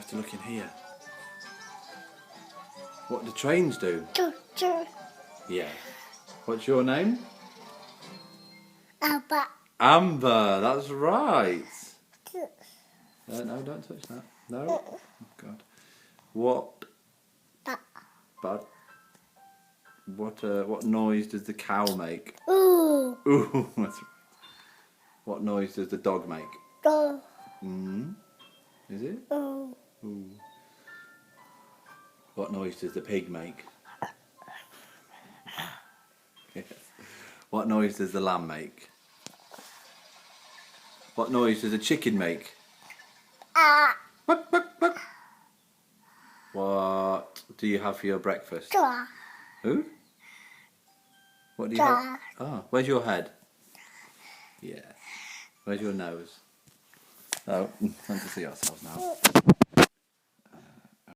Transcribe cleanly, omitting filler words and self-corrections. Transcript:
to look in here. What do trains do? Yeah. What's your name? Abba. Amber, that's right. No, don't touch that. No. Oh, God. What? Bud. What noise does the cow make? Ooh. Ooh, that's right. What noise does the dog make? Go. Is it? Ooh. Ooh. What noise does the pig make? Yes. What noise does the lamb make? What noise does the chicken make? Buck, buck, buck. What do you have for your breakfast? Who? What do you have? Oh, where's your head? Yeah. Where's your nose? Oh, time to see ourselves now.